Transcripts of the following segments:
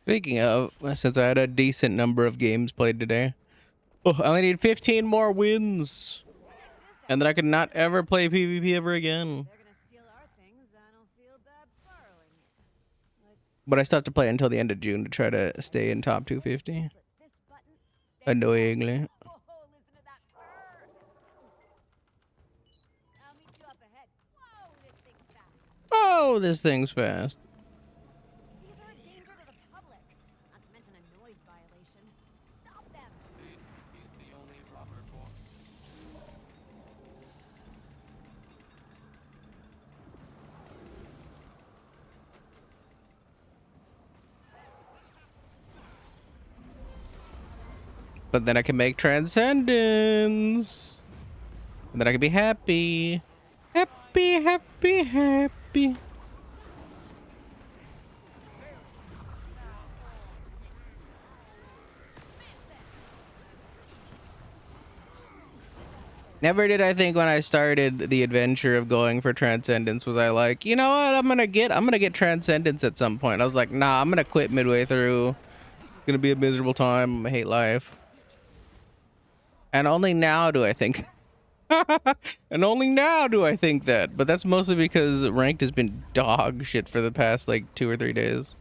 Speaking of, since I had a decent number of games played today, oh, I only need 15 more wins, and then I could not ever play PvP ever again. But I still have to play until the end of June to try to stay in top 250. Annoyingly. Oh, this thing's fast. But then I can make Transcendence. And then I can be happy. Happy, happy, happy. Never did I think when I started the adventure of going for Transcendence was I like, you know what, I'm gonna get Transcendence at some point. I was like, nah, I'm gonna quit midway through. It's gonna be a miserable time. I hate life. And only now do I think and only now do I think that. But that's mostly because ranked has been dog shit for the past like 2 or 3 days.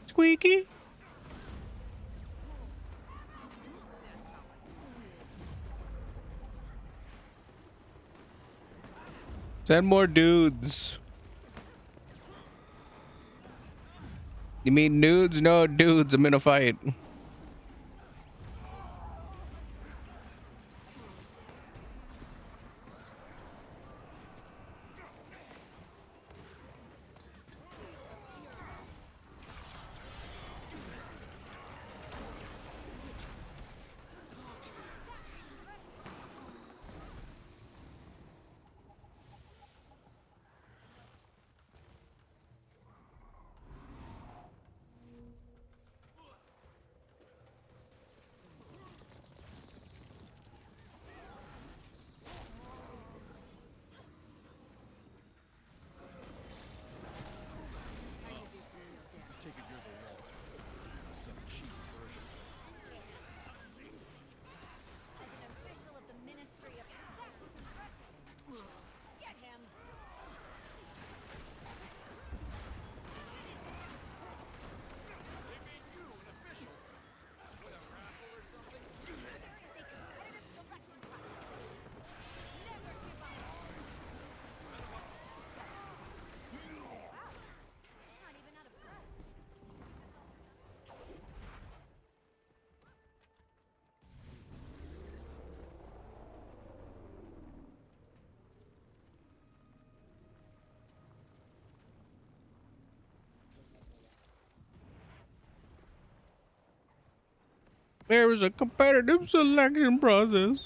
Squeaky. Send more dudes. You mean nudes? No, dudes. I'm in a fight. There is a competitive selection process.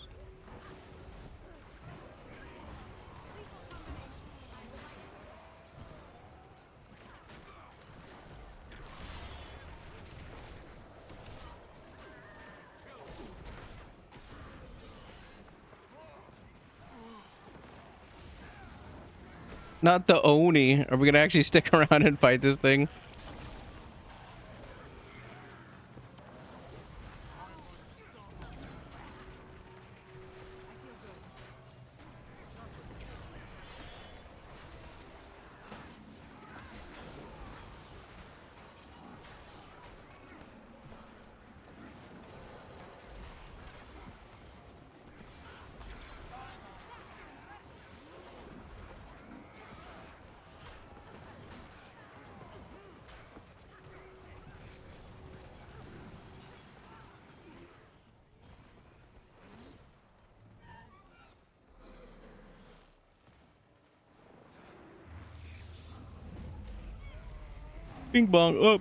Not the Oni. Are we gonna actually stick around and fight this thing? Bing bong up.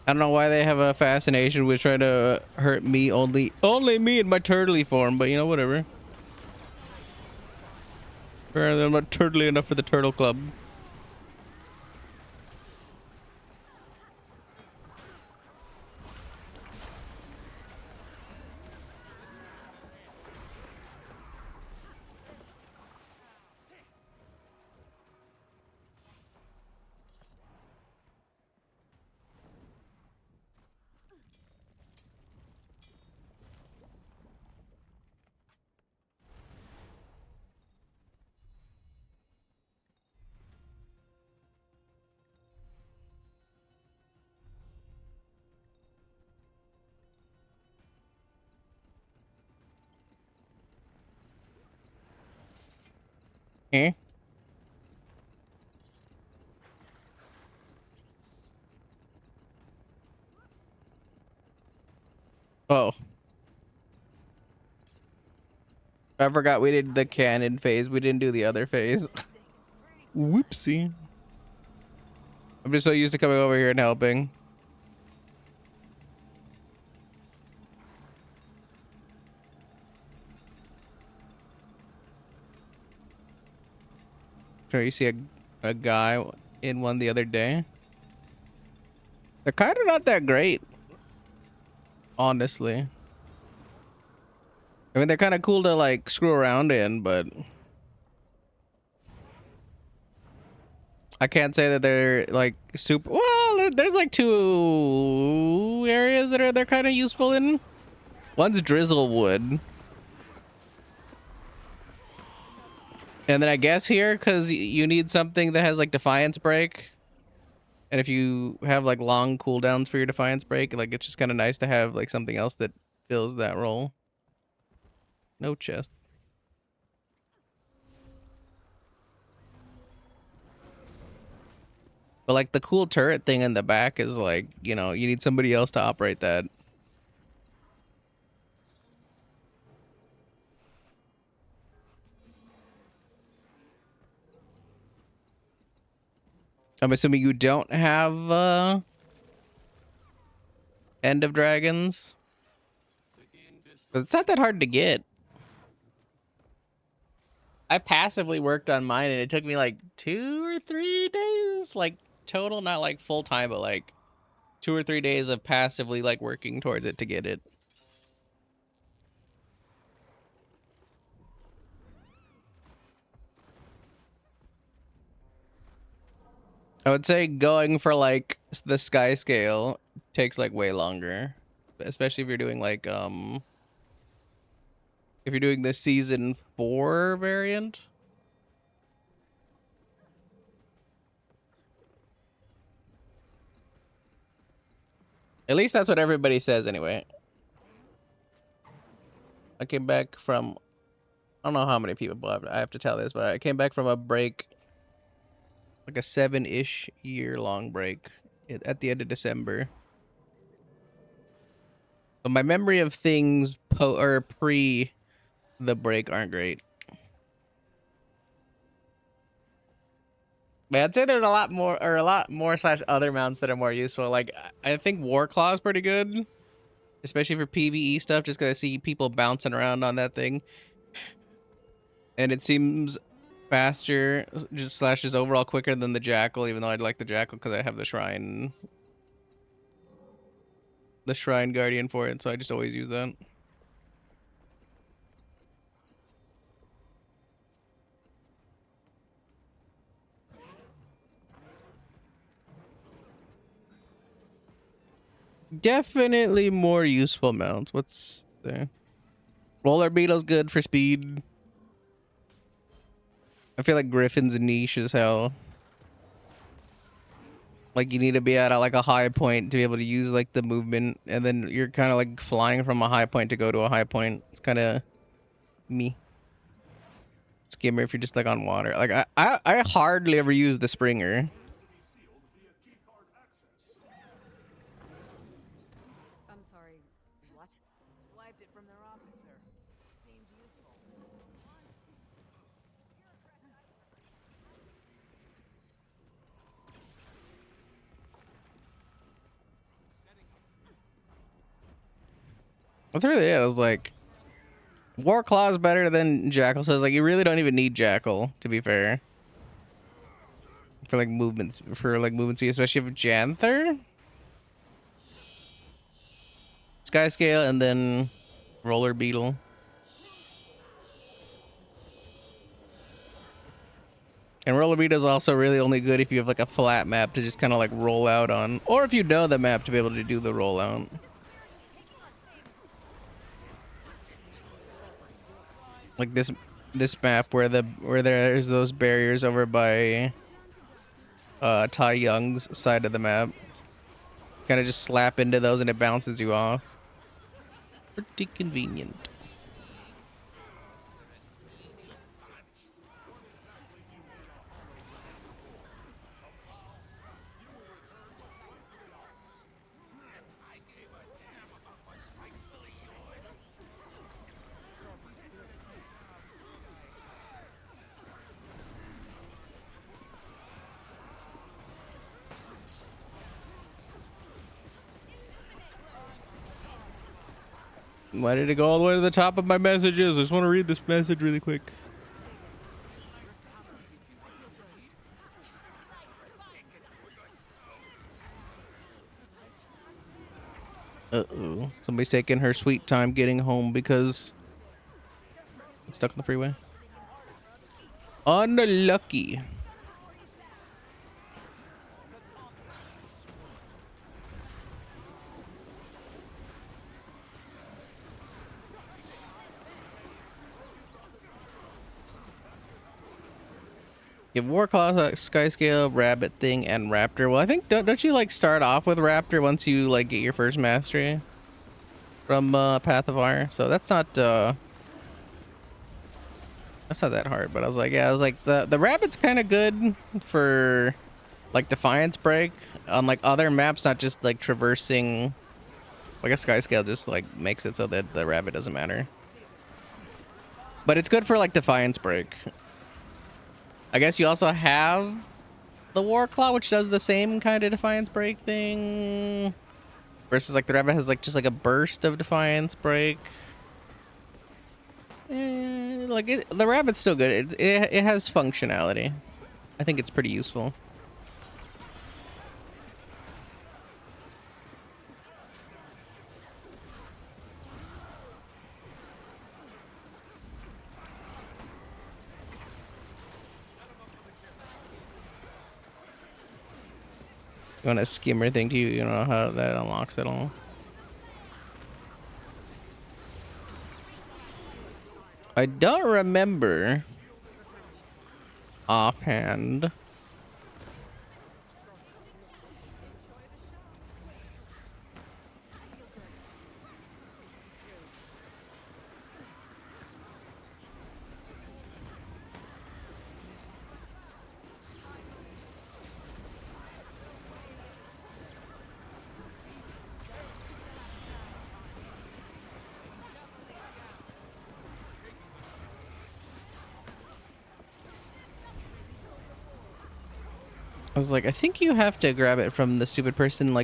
I don't know why they have a fascination with trying to hurt me, only me in my turtly form, but you know, whatever. Apparently I'm not turtly enough for the turtle club. Eh? Oh, I forgot we did the cannon phase. We didn't do the other phase. Whoopsie. I'm just so used to coming over here and helping. Sure, you see a guy in one the other day. They're kind of not that great, honestly. I mean, they're kind of cool to like screw around in, but I can't say that they're like super. Well, there's like two areas that they're kind of useful in. One's drizzlewood, and then I guess here because you need something that has like defiance break. And if you have like long cooldowns for your defiance break, like it's just kind of nice to have like something else that fills that role. No chest. But like the cool turret thing in the back is like, you know, you need somebody else to operate that. I'm assuming you don't have End of Dragons. But it's not that hard to get. I passively worked on mine and it took me like 2 or 3 days, like total, not like full time, but like 2 or 3 days of passively like working towards it to get it. I would say going for like the sky scale takes like way longer, especially if you're doing like if you're doing the season 4 variant. At least that's what everybody says anyway. I came back from, I don't know how many people I have to tell this, but I came back from a break, like a 7-ish year long break at the end of December. So my memory of things or pre the break aren't great. But I'd say there's a lot more slash other mounts that are more useful. Like I think Warclaw is pretty good, especially for PvE stuff. Just gotta see people bouncing around on that thing, and it seems faster, just slashes overall quicker than the Jackal. Even though I'd like the Jackal because I have the Shrine Guardian for it, so I just always use that. Definitely more useful mounts. What's there? Roller Beetle's good for speed. I feel like Griffin's niche as hell. Like you need to be at like a high point to be able to use like the movement, and then you're kind of like flying from a high point to go to a high point. It's kind of me. Skimmer if you're just like on water. Like I hardly ever use the Springer. I'm sorry, what? Swiped it from their officer. Seemed useful. That's really it. I was like, War Claw is better than Jackal. So I was like, you really don't even need Jackal, to be fair. For like movements, speed, especially if Janther, Skyscale, and then Roller Beetle. And Roller Beetle is also really only good if you have like a flat map to just kind of like roll out on, or if you know the map to be able to do the rollout. Like this map where there's those barriers over by Tai Young's side of the map. Kind of just slap into those and it bounces you off. Pretty convenient. Why did it go all the way to the top of my messages? I just want to read this message really quick. Uh-oh. Somebody's taking her sweet time getting home because I'm stuck on the freeway. Unlucky. You have Warclaw, Skyscale, Rabbit Thing, and Raptor. Well, I think don't you like start off with Raptor once you like get your first mastery from Path of Fire? So that's not that hard. But I was like, yeah, I was like the Rabbit's kind of good for like Defiance Break on like other maps, not just like traversing. Like a Skyscale just like makes it so that the Rabbit doesn't matter. But it's good for like Defiance Break. I guess you also have the Warclaw, which does the same kind of Defiance Break thing. Versus like the Rabbit has like just like a burst of Defiance Break. The Rabbit's still good. It has functionality. I think it's pretty useful. You want a skimmer thing? Do you know how that unlocks it all? I don't remember offhand. I was like, I think you have to grab it from the stupid person like